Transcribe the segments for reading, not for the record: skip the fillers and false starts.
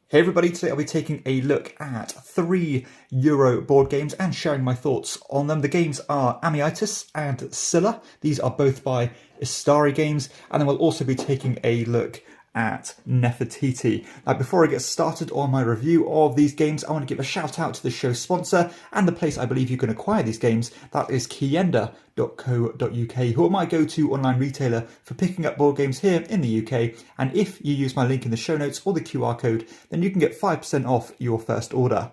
Hey everybody, today I'll be taking a look at 3 Euro board games and sharing my thoughts on them. The games are Amyitis and Sylla. These are both by Istari Games, and then we'll also be taking a look at Nefertiti. Now, before I get started on my review of these games, I want to give a shout out to the show's sponsor and the place I believe you can acquire these games. That is KIENDA.co.uk, who are my go-to online retailer for picking up board games here in the UK. And if you use my link in the show notes or the QR code, then you can get 5% off your first order.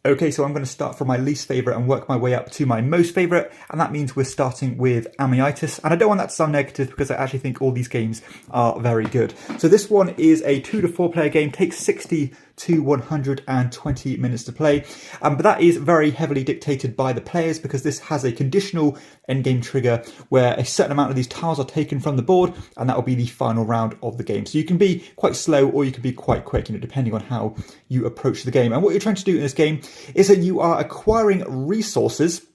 Okay, so I'm going to start from my least favourite and work my way up to my most favourite, and that means we're starting with Amyitis. And I don't want that to sound negative because I actually think all these games are very good. So this one is a 2 to 4 player game, takes 60 to 120 minutes to play, but that is very heavily dictated by the players because this has a conditional endgame trigger where a certain amount of these tiles are taken from the board, and that will be the final round of the game. So you can be quite slow or you can be quite quick, depending on how you approach the game. And what you're trying to do in this game is that you are acquiring resources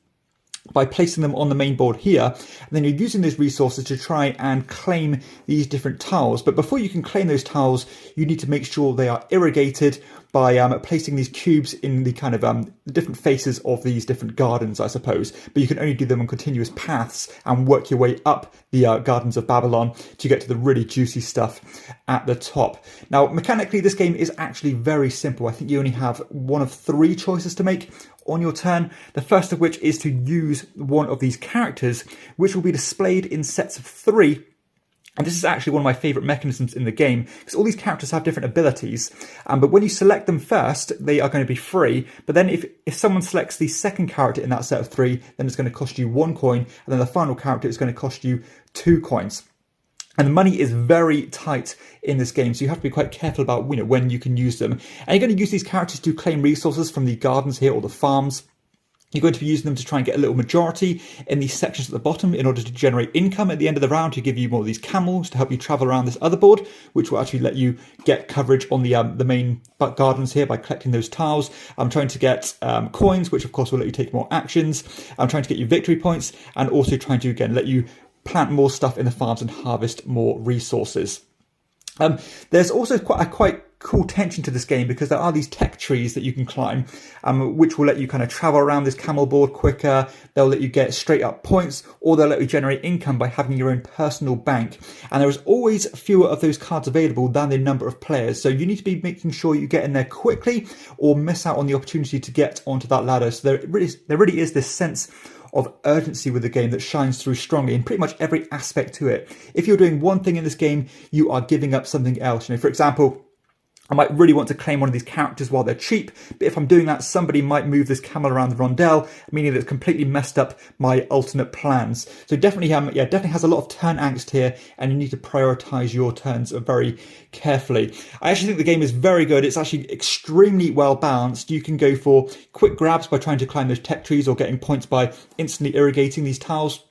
by placing them on the main board here, and then you're using those resources to try and claim these different tiles. But before you can claim those tiles, you need to make sure they are irrigated by placing these cubes in the kind of different faces of these different gardens, I suppose. But you can only do them on continuous paths and work your way up the Gardens of Babylon to get to the really juicy stuff at the top. Now, mechanically, this game is actually very simple. I think you only have one of 3 choices to make on your turn. The first of which is to use one of these characters, which will be displayed in sets of 3. And this is actually one of my favourite mechanisms in the game, because all these characters have different abilities, but when you select them first, they are going to be free. But then if someone selects the second character in that set of 3, then it's going to cost you 1 coin, and then the final character is going to cost you 2 coins. And the money is very tight in this game, so you have to be quite careful about when you can use them. And you're going to use these characters to claim resources from the gardens here or the farms. You're going to be using them to try and get a little majority in these sections at the bottom in order to generate income at the end of the round, to give you more of these camels to help you travel around this other board, which will actually let you get coverage on the main gardens here by collecting those tiles. I'm trying to get coins, which of course will let you take more actions. I'm trying to get you victory points, and also trying to, again, let you plant more stuff in the farms and harvest more resources. There's also quite cool tension to this game because there are these tech trees that you can climb, which will let you kind of travel around this camel board quicker. They'll let you get straight up points, or they'll let you generate income by having your own personal bank. And there is always fewer of those cards available than the number of players. So you need to be making sure you get in there quickly or miss out on the opportunity to get onto that ladder. So there really is this sense of urgency with the game that shines through strongly in pretty much every aspect to it. If you're doing one thing in this game, you are giving up something else. For example, I might really want to claim one of these characters while they're cheap, but if I'm doing that, somebody might move this camel around the rondelle, meaning that it's completely messed up my alternate plans. So definitely, definitely has a lot of turn angst here, and you need to prioritize your turns very carefully. I actually think the game is very good. It's actually extremely well balanced. You can go for quick grabs by trying to climb those tech trees or getting points by instantly irrigating these tiles.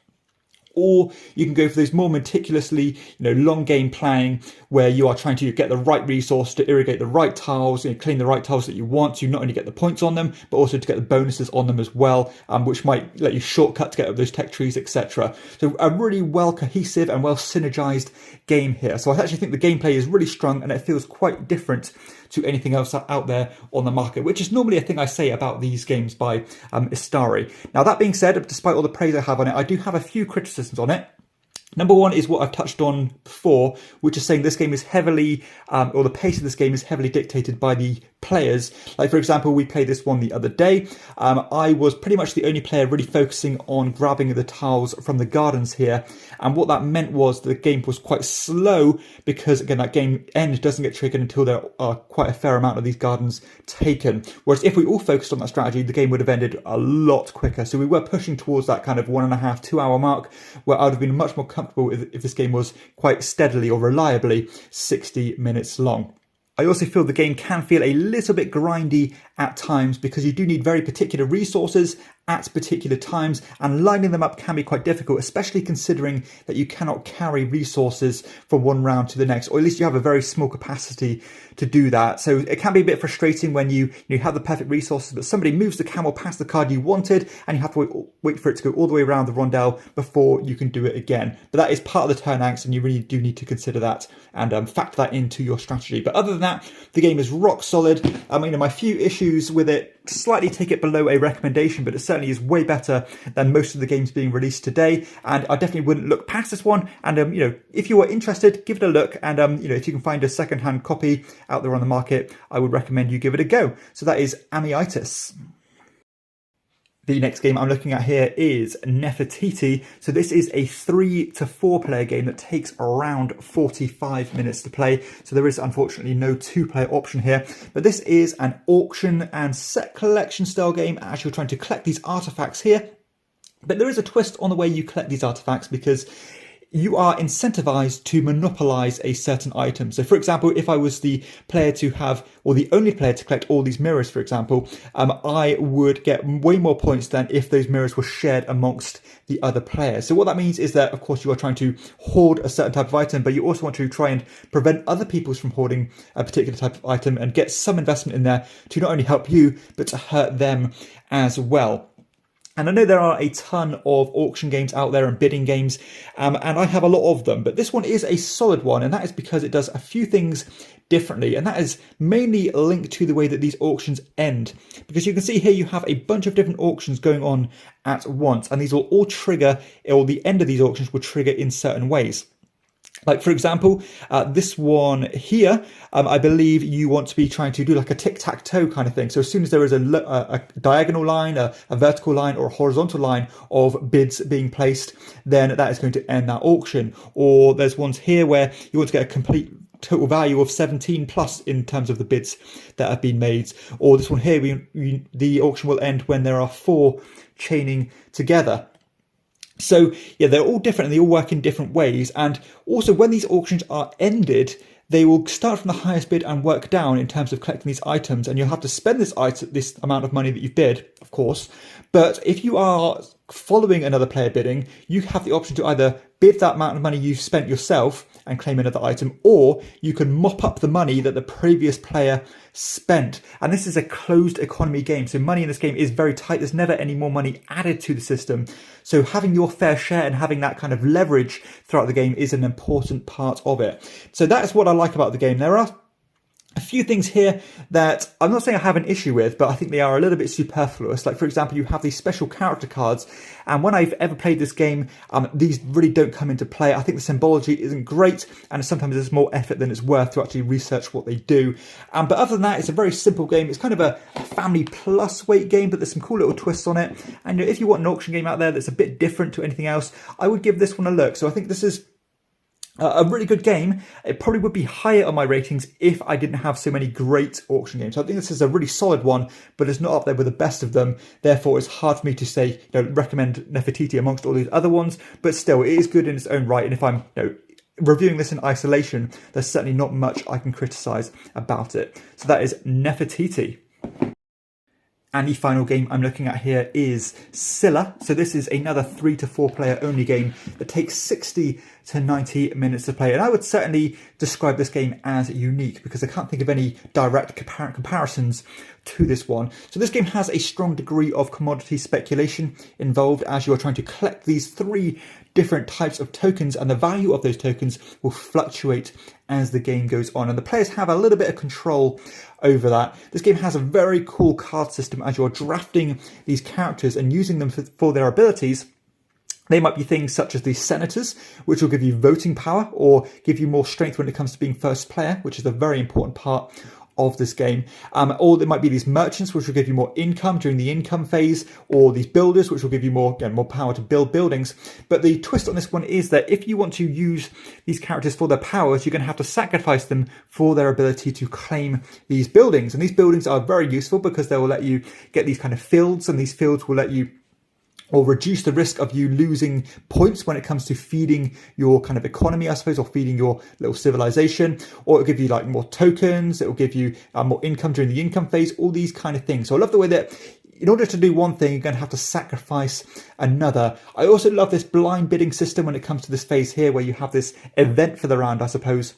Or you can go for those more meticulously, long game playing, where you are trying to get the right resource to irrigate the right tiles, clean the right tiles that you want to not only get the points on them, but also to get the bonuses on them as well, which might let you shortcut to get up those tech trees, etc. So a really well cohesive and well synergized game here. So I actually think the gameplay is really strong, and it feels quite different to anything else out there on the market, which is normally a thing I say about these games by Istari. Now, that being said, despite all the praise I have on it, I do have a few criticisms on it. Number one is what I've touched on before, which is saying this game is heavily, or the pace of this game is heavily dictated by the players. Like, for example, we played this one the other day. I was pretty much the only player really focusing on grabbing the tiles from the gardens here. And what that meant was the game was quite slow because, again, that game end doesn't get triggered until there are quite a fair amount of these gardens taken. Whereas if we all focused on that strategy, the game would have ended a lot quicker. So we were pushing towards that kind of 1.5 to 2 hour mark, where I would have been much more comfortable if this game was quite steadily or reliably 60 minutes long. I also feel the game can feel a little bit grindy at times because you do need very particular resources at particular times, and lining them up can be quite difficult, especially considering that you cannot carry resources from one round to the next, or at least you have a very small capacity to do that. So it can be a bit frustrating when you have the perfect resources, but somebody moves the camel past the card you wanted, and you have to wait for it to go all the way around the rondel before you can do it again. But that is part of the turn angst, and you really do need to consider that and factor that into your strategy. But other than that, the game is rock solid. My few issues with it slightly take it below a recommendation, but it certainly is way better than most of the games being released today, and I definitely wouldn't look past this one. And if you are interested, give it a look, and if you can find a second-hand copy out there on the market, I would recommend you give it a go. So that is Amyitis. The next game I'm looking at here is Nefertiti. So this is a 3 to 4 player game that takes around 45 minutes to play. So there is unfortunately no 2-player option here, but this is an auction and set collection style game as you're trying to collect these artifacts here. But there is a twist on the way you collect these artifacts, because you are incentivized to monopolize a certain item. So for example, if I was the player to have, or the only player to collect all these mirrors, for example, I would get way more points than if those mirrors were shared amongst the other players. So what that means is that, of course, you are trying to hoard a certain type of item, but you also want to try and prevent other people from hoarding a particular type of item and get some investment in there to not only help you, but to hurt them as well. And I know there are a ton of auction games out there and bidding games, and I have a lot of them, but this one is a solid one, and that is because it does a few things differently, and that is mainly linked to the way that these auctions end. Because you can see here you have a bunch of different auctions going on at once, and these will all trigger, or the end of these auctions will trigger in certain ways. Like, for example, this one here, I believe you want to be trying to do like a tic-tac-toe kind of thing. So as soon as there is a diagonal line, a vertical line, or a horizontal line of bids being placed, then that is going to end that auction. Or there's ones here where you want to get a complete total value of 17 plus in terms of the bids that have been made. Or this one here, the auction will end when there are 4 chaining together. So yeah, they're all different and they all work in different ways. And also when these auctions are ended, they will start from the highest bid and work down in terms of collecting these items. And you'll have to spend this amount of money that you've bid, of course. But if you are following another player bidding, you have the option to either bid that amount of money you've spent yourself and claim another item, or you can mop up the money that the previous player spent. And this is a closed economy game, so money in this game is very tight. There's never any more money added to the system. So having your fair share and having that kind of leverage throughout the game is an important part of it. So that is what I like about the game. There are a few things here that I'm not saying I have an issue with, but I think they are a little bit superfluous. Like, for example, you have these special character cards, and when I've ever played this game, these really don't come into play. I think the symbology isn't great, and sometimes there's more effort than it's worth to actually research what they do. But other than that, it's a very simple game. It's kind of a family plus weight game, but there's some cool little twists on it. And if you want an auction game out there that's a bit different to anything else, I would give this one a look. So I think this is a really good game. It probably would be higher on my ratings if I didn't have so many great auction games. So I think this is a really solid one, but it's not up there with the best of them. Therefore, it's hard for me to say, recommend Nefertiti amongst all these other ones. But still, it is good in its own right. And if I'm, reviewing this in isolation, there's certainly not much I can criticize about it. So that is Nefertiti. And the final game I'm looking at here is Sylla. So this is another 3 to 4 player only game that takes 60 to 90 minutes to play. And I would certainly describe this game as unique because I can't think of any direct comparisons to this one. So this game has a strong degree of commodity speculation involved as you are trying to collect these 3 different types of tokens, and the value of those tokens will fluctuate as the game goes on. And the players have a little bit of control over that. This game has a very cool card system as you're drafting these characters and using them for their abilities. They might be things such as the senators, which will give you voting power or give you more strength when it comes to being first player, which is a very important part of this game. Or there might be these merchants, which will give you more income during the income phase, or these builders, which will give you more power to build buildings. But the twist on this one is that if you want to use these characters for their powers, you're going to have to sacrifice them for their ability to claim these buildings. And these buildings are very useful because they will let you get these kind of fields, and these fields will let you or reduce the risk of you losing points when it comes to feeding your kind of economy, I suppose, or feeding your little civilization, or it'll give you like more tokens, it will give you more income during the income phase, all these kind of things. So I love the way that in order to do one thing, you're going to have to sacrifice another. I also love this blind bidding system when it comes to this phase here, where you have this event for the round, I suppose,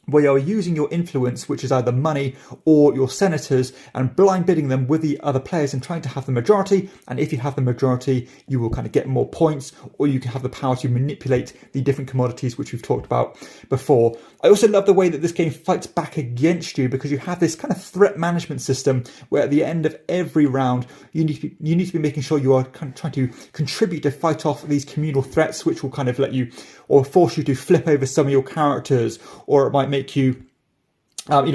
where you're using your influence, which is either money or your senators, and blind bidding them with the other players and trying to have the majority. And if you have the majority, you will kind of get more points, or you can have the power to manipulate the different commodities, which we've talked about before. I also love the way that this game fights back against you, because you have this kind of threat management system where at the end of every round, you need to be making sure you are kind of trying to contribute to fight off these communal threats, which will kind of let you or force you to flip over some of your characters, or it might make you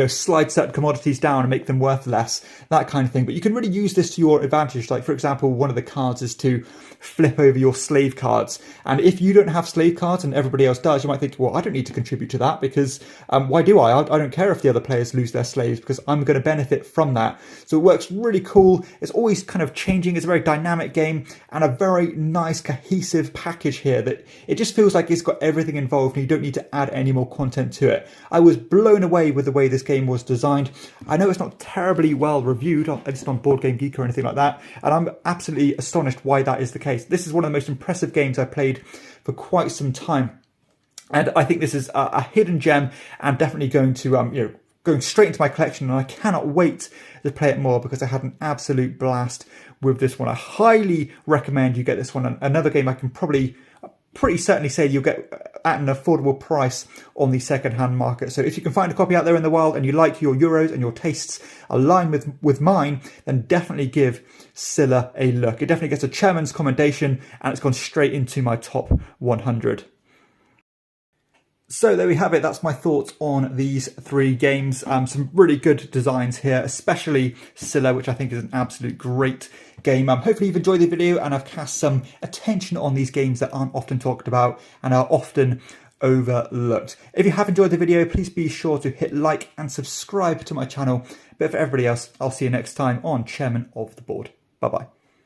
slide certain commodities down and make them worth less, that kind of thing. But you can really use this to your advantage. Like, for example, one of the cards is to flip over your slave cards. And if you don't have slave cards and everybody else does, you might think, well, I don't need to contribute to that, because why do I? I don't care if the other players lose their slaves, because I'm going to benefit from that. So it works really cool. It's always kind of changing. It's a very dynamic game and a very nice cohesive package here that it just feels like it's got everything involved and you don't need to add any more content to it. I was blown away with the way this game was designed. I know it's not terribly well reviewed, at least on Board Game Geek or anything like that, and I'm absolutely astonished why that is the case. This is one of the most impressive games I've played for quite some time, and I think this is a hidden gem and definitely going to going straight into my collection, and I cannot wait to play it more because I had an absolute blast with this one. I highly recommend you get this one. Another game I can pretty certainly say you'll get at an affordable price on the second-hand market. So if you can find a copy out there in the wild and you like your Euros and your tastes align with mine, then definitely give Sylla a look. It definitely gets a chairman's commendation, and it's gone straight into my top 100. So there we have it. That's my thoughts on these three games. Some really good designs here, especially Sylla, which I think is an absolute great game. Hopefully you've enjoyed the video and I've cast some attention on these games that aren't often talked about and are often overlooked. If you have enjoyed the video, please be sure to hit like and subscribe to my channel. But for everybody else, I'll see you next time on Chairman of the Board. Bye-bye.